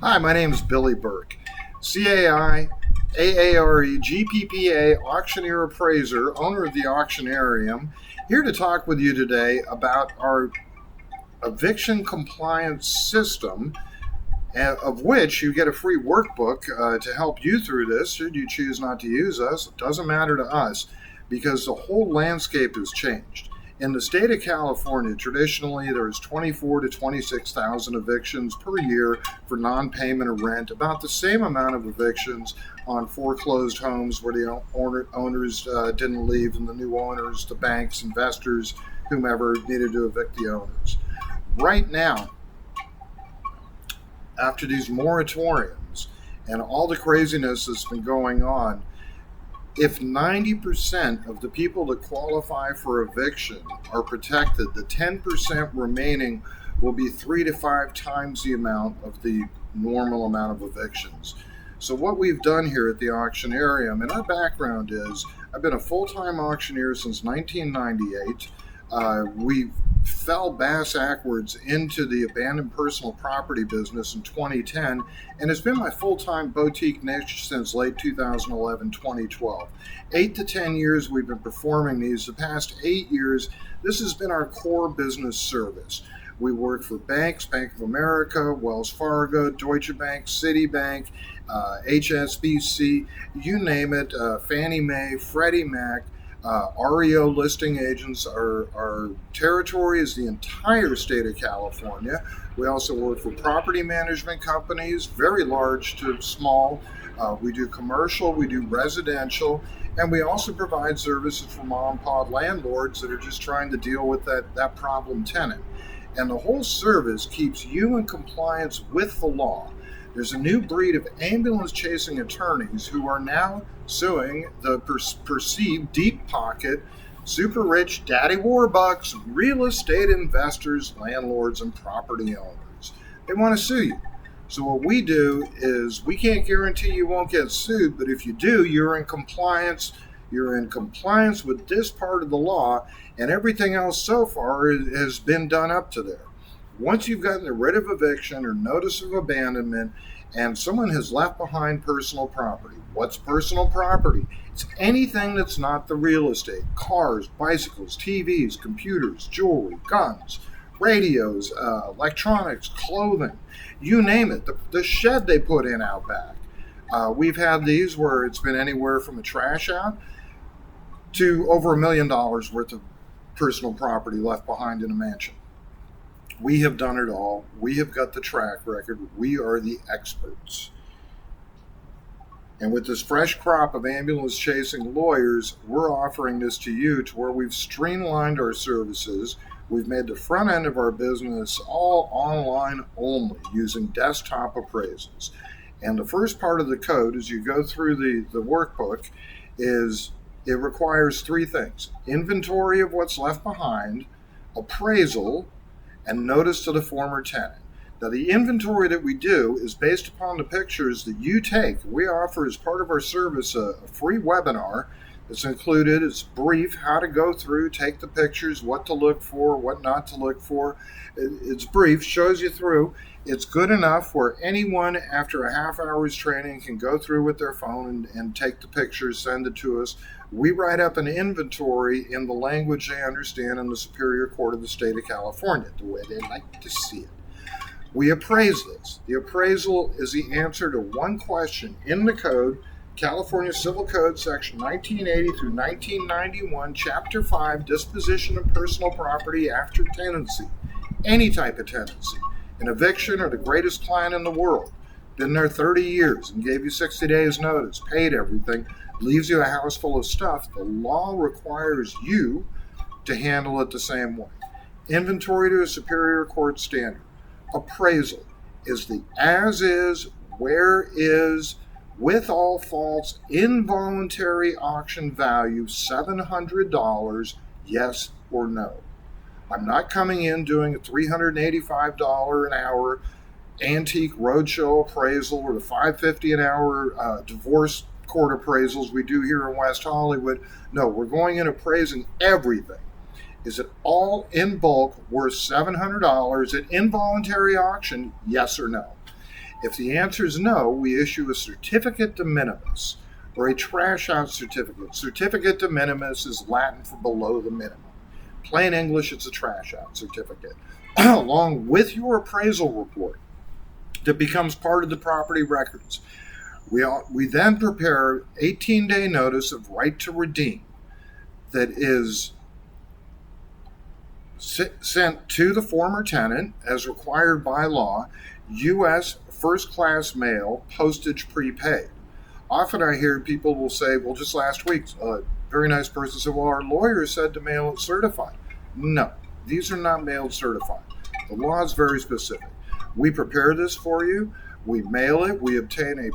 Hi, my name is Billy Burke, CAI, AARE, GPPA, auctioneer appraiser, owner of the Auctionarium, here to talk with you today about our eviction compliance system, of which you get a free workbook to help you through this. Should you choose not to use us, it doesn't matter to us because the whole landscape has changed. In the state of California, traditionally there's 24 to 26,000 evictions per year for non-payment of rent, about the same amount of evictions on foreclosed homes where the owners didn't leave, and the new owners, the banks, investors, whomever needed to evict the owners. Right now, after these moratoriums and all the craziness that's been going on, if 90% of the people that qualify for eviction are protected, the 10% remaining will be 3 to 5 times the amount of the normal amount of evictions. So what we've done here at the Auctionarium, and our background is, I've been a full-time auctioneer since 1998. We fell bass backwards into the abandoned personal property business in 2010, and it's been my full-time boutique niche since late 2011, 2012. 8 to 10 years we've been performing these. The past 8 years, this has been our core business service. We work for banks, Bank of America, Wells Fargo, Deutsche Bank, Citibank, HSBC, you name it, Fannie Mae, Freddie Mac. REO listing agents. Our territory is the entire state of California. We also work for property management companies, very large to small. We do commercial, we do residential, and we also provide services for mom and pop landlords that are just trying to deal with that problem tenant. And the whole service keeps you in compliance with the law. There's a new breed of ambulance-chasing attorneys who are now suing the perceived deep pocket, super rich daddy warbucks, real estate investors, landlords, and property owners. They want to sue you. So what we do is, we can't guarantee you won't get sued, but if you do, you're in compliance. You're in compliance with this part of the law, and everything else so far has been done up to there. Once you've gotten the writ of eviction or notice of abandonment and someone has left behind personal property, what's personal property? It's anything that's not the real estate. Cars, bicycles, TVs, computers, jewelry, guns, radios, electronics, clothing, you name it. The shed they put in out back. We've had these where it's been anywhere from a trash out to over $1 million worth of personal property left behind in a mansion. We have done it all. We have got the track record. We are the experts. And with this fresh crop of ambulance chasing lawyers, we're offering this to you to where we've streamlined our services. We've made the front end of our business all online only, using desktop appraisals. And the first part of the code, as you go through the workbook, is it requires 3 things: inventory of what's left behind, appraisal, and notice to the former tenant. Now, the inventory that we do is based upon the pictures that you take. We offer, as part of our service, a free webinar that's included. It's brief, how to go through, take the pictures, what to look for, what not to look for. It's brief, shows you through. It's good enough where anyone, after a half hour's training, can go through with their phone and take the pictures, send it to us. We write up an inventory in the language they understand in the Superior Court of the state of California, the way they like to see it. We appraise this. The appraisal is the answer to one question in the code, California Civil Code, Section 1980 through 1991, Chapter 5, Disposition of Personal Property After Tenancy. Any type of tenancy. An eviction or the greatest client in the world, been there 30 years and gave you 60 days notice, paid everything, leaves you a house full of stuff. The law requires you to handle it the same way. Inventory to a Superior Court standard. Appraisal is the as is, where is, with all faults, involuntary auction value, $700, yes or no. I'm not coming in doing a $385 an hour antique roadshow appraisal or the $550 an hour divorce court appraisals we do here in West Hollywood. No, we're going in appraising everything. Is it all in bulk worth $700 at involuntary auction? Yes or no? If the answer is no, we issue a certificate de minimis or a trash out certificate. Certificate de minimis is Latin for below the minimum. Plain English, it's a trash out certificate, along with your appraisal report that becomes part of the property records. We then prepare 18-day notice of right to redeem that is sent to the former tenant as required by law, U.S. first-class mail, postage prepaid. Often I hear people will say, well, just last week, a very nice person said, well, our lawyer said to mail it certified. No, these are not mailed certified. The law is very specific. We prepare this for you. We mail it. We obtain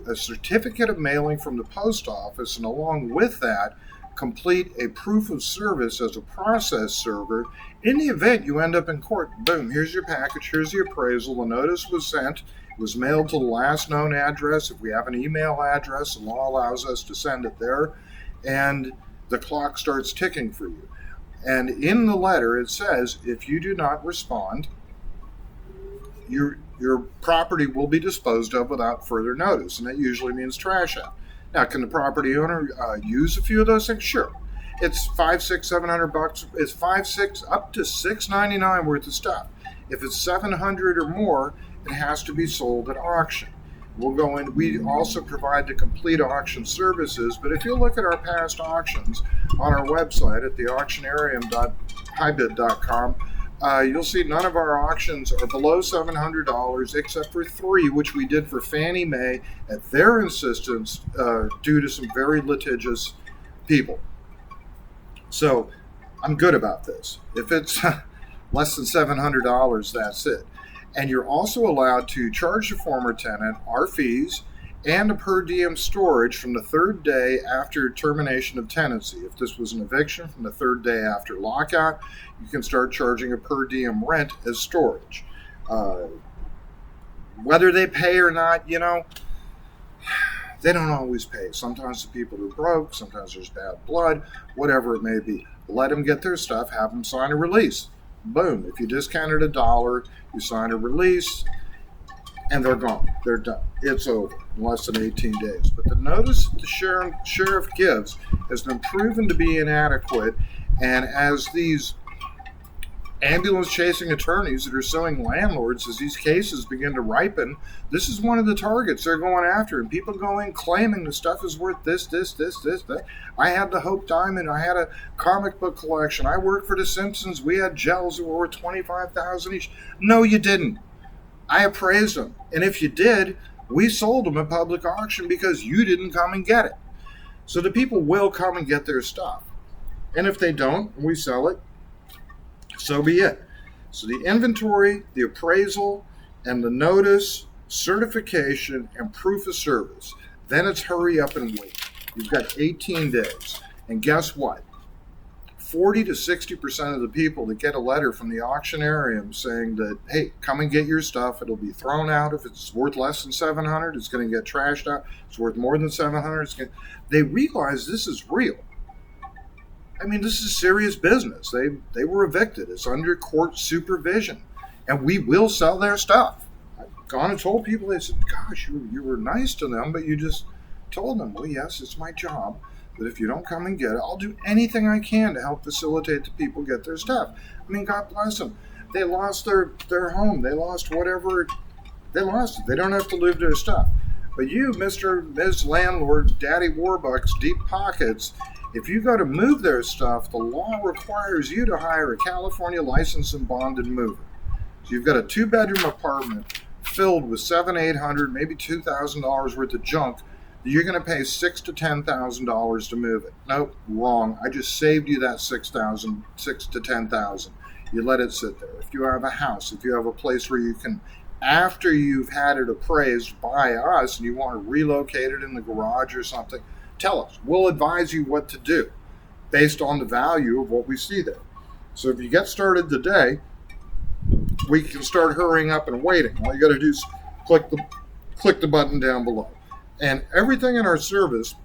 a certificate of mailing from the post office, and along with that, complete a proof of service as a process server. In the event you end up in court, boom, here's your package, here's the appraisal, the notice was sent, it was mailed to the last known address. If we have an email address, the law allows us to send it there, and the clock starts ticking for you. And in the letter, it says, if you do not respond, your property will be disposed of without further notice, and that usually means trash out. Now, can the property owner use a few of those things? Sure. It's $500, $600, $700. It's $500, up to $699 worth of stuff. If it's $700 or more, it has to be sold at auction. We'll go in. We also provide the complete auction services. But if you look at our past auctions on our website at theauctionarium.hybid.com, you'll see none of our auctions are below $700 except for 3, which we did for Fannie Mae at their insistence due to some very litigious people. So I'm good about this. If it's less than $700, that's it. And you're also allowed to charge the former tenant our fees and a per diem storage from the 3rd day after termination of tenancy. If this was an eviction, from the 3rd day after lockout, you can start charging a per diem rent as storage. Whether they pay or not, they don't always pay. Sometimes the people are broke, sometimes there's bad blood, whatever it may be. Let them get their stuff, have them sign a release. Boom. If you discounted $1, you sign a release, and they're gone. They're done. It's over in less than 18 days. But the notice the sheriff gives has been proven to be inadequate, and as these ambulance chasing attorneys that are suing landlords, as these cases begin to ripen, this is one of the targets they're going after, and people go in claiming the stuff is worth this, that. I had the Hope Diamond, I had a comic book collection, I worked for the Simpsons, we had gels that were worth $25,000 each. No, you didn't. I appraised them, and if you did, we sold them at public auction because you didn't come and get it. So the people will come and get their stuff, and if they don't, we sell it. So be it. So the inventory, the appraisal, and the notice, certification, and proof of service. Then it's hurry up and wait. You've got 18 days. And guess what? 40 to 60% of the people that get a letter from the auctionarium saying that, hey, come and get your stuff. It'll be thrown out. If it's worth less than $700, it's going to get trashed out. If it's worth more than $700, they realize this is real. I mean, this is serious business. They were evicted. It's under court supervision, and we will sell their stuff. I've gone and told people, they said, gosh, you were nice to them, but you just told them, well, yes, it's my job, but if you don't come and get it, I'll do anything I can to help facilitate the people get their stuff. I mean, God bless them. They lost their home. They lost whatever. They lost it. They don't have to lose their stuff. But you, Ms. Landlord, Daddy Warbucks, deep pockets, if you go to move their stuff, the law requires you to hire a California licensed and bonded mover. So you've got a 2-bedroom apartment filled with $700, $800, maybe $2,000 worth of junk that you're going to pay $6,000 to $10,000 to move it. Nope, wrong. I just saved you that $6,000 to $10,000. You let it sit there. If you have a house, if you have a place where you can, after you've had it appraised by us and you want to relocate it in the garage or something, tell us. We'll advise you what to do based on the value of what we see there. So if you get started today, we can start hurrying up and waiting. All you got to do is click the button down below. And everything in our service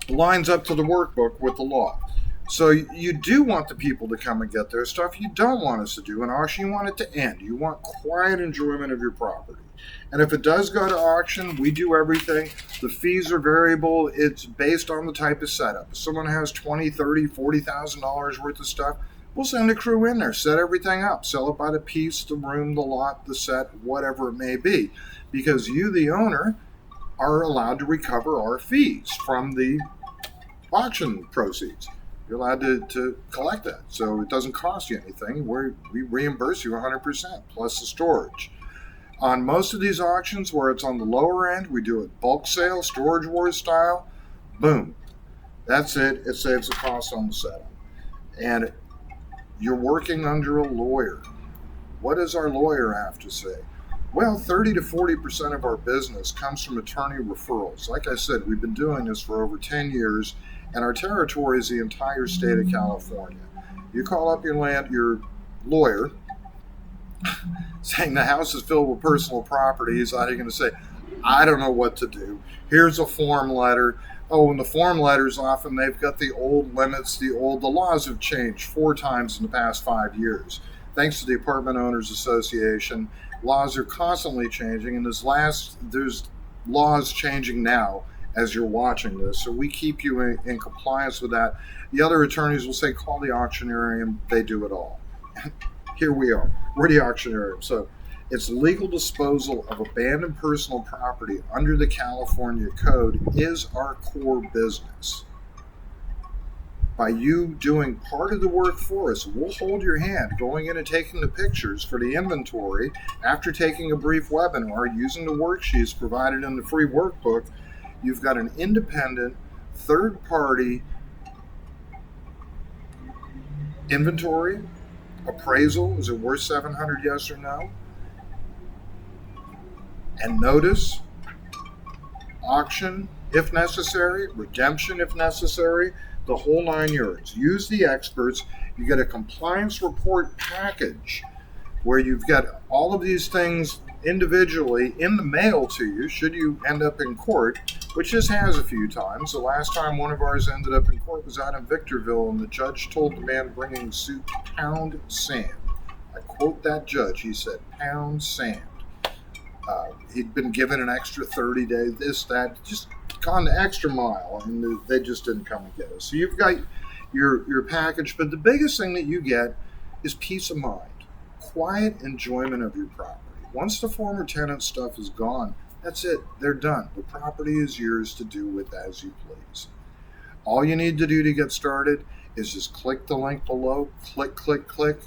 lines up to the workbook with the law. So you do want the people to come and get their stuff. You don't want us to do an auction. You want it to end. You want quiet enjoyment of your property. And if it does go to auction, we do everything. The fees are variable. It's based on the type of setup. If someone has $20, $30, $40,000 worth of stuff, we'll send a crew in there, set everything up, sell it by the piece, the room, the lot, the set, whatever it may be. Because you, the owner, are allowed to recover our fees from the auction proceeds. You're allowed to collect that. So it doesn't cost you anything. We reimburse you 100% plus the storage. On most of these auctions where it's on the lower end, we do it bulk sale, storage wars style. Boom. That's it. It saves the cost on the setup. And you're working under a lawyer. What does our lawyer have to say? Well, 30 to 40% of our business comes from attorney referrals. Like I said, we've been doing this for over 10 years, and our territory is the entire state of California. You call up your lawyer, saying the house is filled with personal property. He's not going to say, I don't know what to do. Here's a form letter. Oh, and the form letters often they've got the old limits, the laws have changed 4 times in the past 5 years. Thanks to the Apartment Owners Association, laws are constantly changing, and there's laws changing now as you're watching this. So we keep you in compliance with that. The other attorneys will say, call the auctioneerium. They do it all. Here we are. We're the auctioneerium. So it's legal disposal of abandoned personal property under the California Code is our core business. By you doing part of the work for us, we'll hold your hand going in and taking the pictures for the inventory after taking a brief webinar using the worksheets provided in the free workbook. You've got an independent third-party inventory, appraisal, is it worth 700, yes or no? And notice, auction if necessary, redemption if necessary, the whole 9 yards. Use the experts. You get a compliance report package where you've got all of these things individually in the mail to you should you end up in court, which this has a few times. The last time one of ours ended up in court was out in Victorville, and the judge told the man bringing the suit to pound sand. I quote that judge. He said, pound sand. He'd been given an extra 30 days, this, that, just gone the extra mile, and they just didn't come and get us. So you've got your package, but the biggest thing that you get is peace of mind, quiet enjoyment of your property. Once the former tenant stuff is gone, that's it. They're done. The property is yours to do with as you please. All you need to do to get started is just click the link below, click, click, click.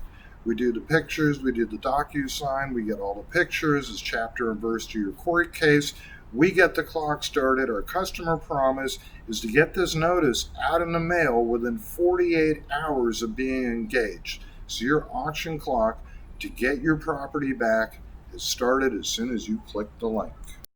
We do the pictures, we do the DocuSign, we get all the pictures as chapter and verse to your court case. We get the clock started. Our customer promise is to get this notice out in the mail within 48 hours of being engaged. So your auction clock to get your property back is started as soon as you click the link.